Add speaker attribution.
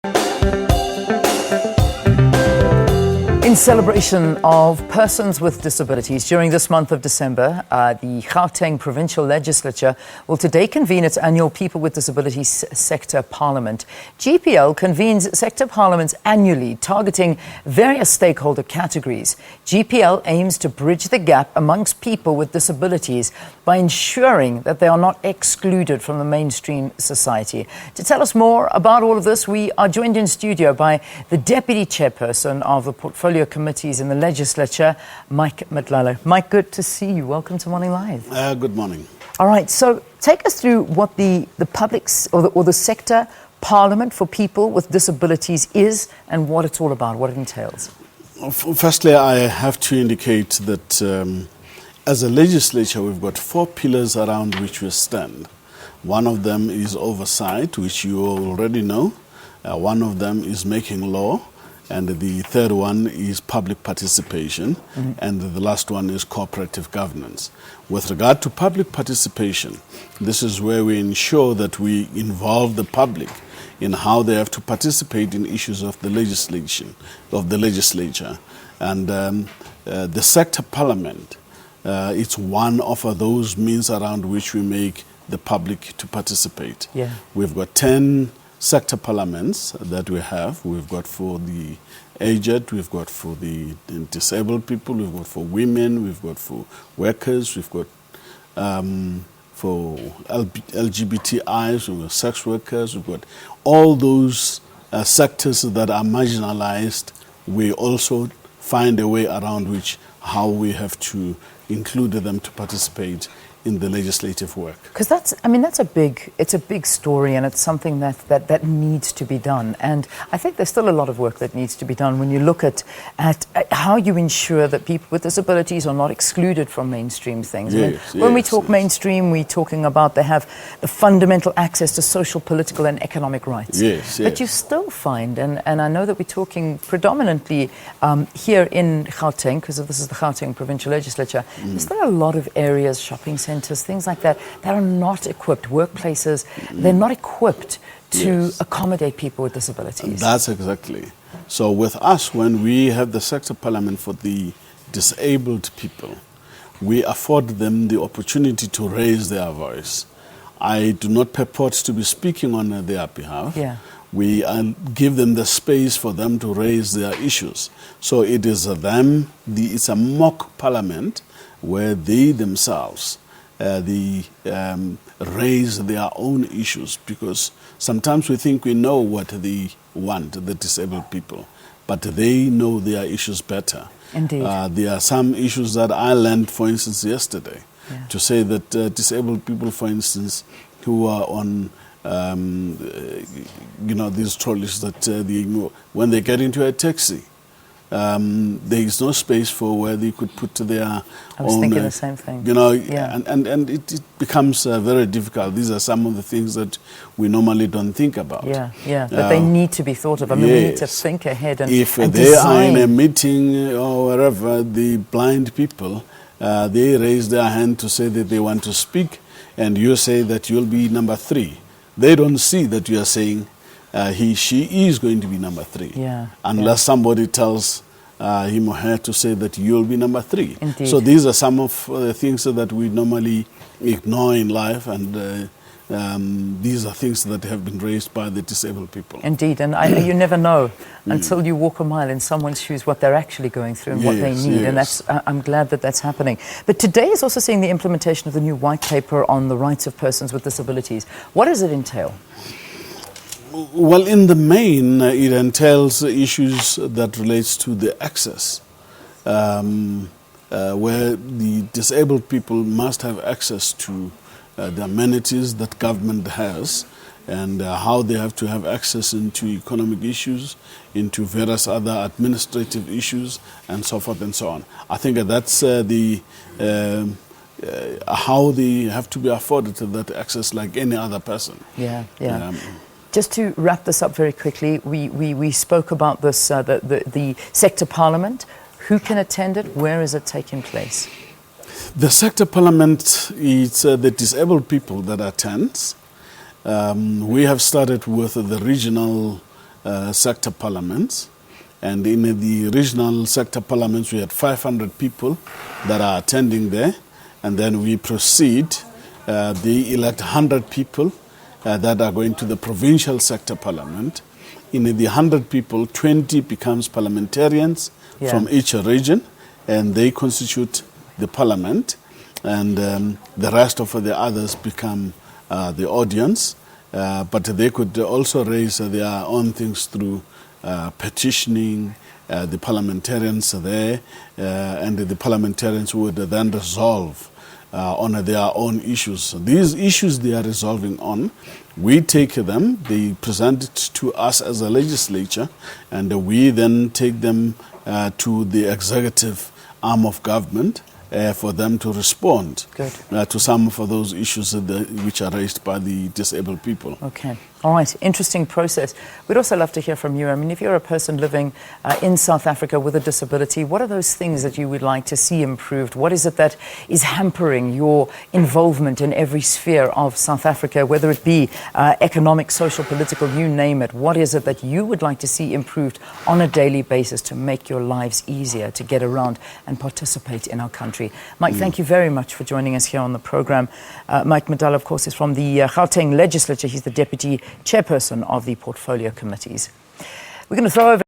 Speaker 1: In celebration of persons with disabilities, during this month of December, the Gauteng Provincial Legislature will today convene its annual People with Disabilities Sector Parliament. GPL convenes sector parliaments annually, targeting various stakeholder categories. GPL aims to bridge the gap amongst people with disabilities by ensuring that they are not excluded from the mainstream society. To tell us more about all of this, we are joined in studio by the Deputy Chairperson of the Portfolio Committees in the Legislature, Mike Madlala. Mike, good to see you. Welcome to Morning Live.
Speaker 2: Good morning.
Speaker 1: All right, so take us through what the public's or the sector parliament for people with disabilities is and what it's all about, what it entails.
Speaker 2: Firstly, I have to indicate that as a legislature, we've got 4 pillars around which we stand. One of them is oversight, which you already know. One of them is making law. And the third one is public participation. And the last one is cooperative governance. With regard to public participation, this is where we ensure that we involve the public in how they have to participate in issues of the legislature. And the sector parliament, it's one of those means around which we make the public to participate.
Speaker 1: Yeah.
Speaker 2: We've got 10 sector parliaments that we have. We've got for the aged, we've got for the disabled people, we've got for women, we've got for workers, we've got for LGBTIs, we've got sex workers, we've got all those sectors that are marginalized. We also find a way around which how we have to include them to participate in the legislative work.
Speaker 1: Because that's a big story, and it's something that needs to be done. And I think there's still a lot of work that needs to be done when you look at how you ensure that people with disabilities are not excluded from mainstream things. When we talk mainstream, we're talking about they have the fundamental access to social, political and economic rights. But you still find, and I know that we're talking predominantly here in Gauteng, because this is the Gauteng Provincial Legislature, there's still a lot of areas, shopping centres, things like that are not equipped, workplaces, they're not equipped to accommodate people with disabilities.
Speaker 2: That's exactly. So with us, when we have the sector parliament for the disabled people, we afford them the opportunity to raise their voice. I do not purport to be speaking on their behalf. We give them the space for them to raise their issues. So it is it's a mock parliament where they themselves raise their own issues, because sometimes we think we know what they want, the disabled people, but they know their issues better.
Speaker 1: Indeed.
Speaker 2: There are some issues that I learned, for instance, yesterday, to say that disabled people, for instance, who are on these trolleys, that when they get into a taxi, there is no space for where they could put their own.
Speaker 1: I was thinking the same thing.
Speaker 2: And it becomes very difficult. These are some of the things that we normally don't think about.
Speaker 1: But they need to be thought of. We need to think ahead and
Speaker 2: if
Speaker 1: and
Speaker 2: they
Speaker 1: design.
Speaker 2: are in a meeting or wherever, the blind people, they raise their hand to say that they want to speak, and you say that you'll be number 3. They don't see that you are saying she is going to be number 3, unless somebody tells him or her to say that you'll be number 3.
Speaker 1: Indeed.
Speaker 2: So these are some of the things that we normally ignore in life, and these are things that have been raised by the disabled people.
Speaker 1: Indeed, and you never know until you walk a mile in someone's shoes what they're actually going through and what they need, and I'm glad that that's happening. But today is also seeing the implementation of the new white paper on the rights of persons with disabilities. What does it entail?
Speaker 2: Well, in the main, it entails issues that relates to the access, where the disabled people must have access to the amenities that government has, and how they have to have access into economic issues, into various other administrative issues, and so forth and so on. I think that's how they have to be afforded that access like any other person.
Speaker 1: Just to wrap this up very quickly, we spoke about this, the sector parliament. Who can attend it? Where is it taking place?
Speaker 2: The sector parliament is the disabled people that attend. We have started with the regional sector parliaments. And in the regional sector parliaments, we had 500 people that are attending there. And then we proceed, they elect 100 people that are going to the provincial sector parliament. In the 100 people, 20 becomes parliamentarians from each region, and they constitute the parliament. And the rest of the others become the audience. But they could also raise their own things through petitioning. The parliamentarians are there, and the parliamentarians would then resolve on their own issues. These issues they are resolving on, we take them, they present it to us as a legislature, and we then take them to the executive arm of government for them to respond to some of those issues which are raised by the disabled people.
Speaker 1: Okay. All right. Interesting process. We'd also love to hear from you. I mean, if you're a person living in South Africa with a disability, what are those things that you would like to see improved? What is it that is hampering your involvement in every sphere of South Africa, whether it be economic, social, political, you name it? What is it that you would like to see improved on a daily basis to make your lives easier to get around and participate in our country? Mike, thank you very much for joining us here on the program. Mike Madlala, of course, is from the Gauteng Legislature. He's the Deputy Chairperson of the Portfolio Committees. We're going to throw over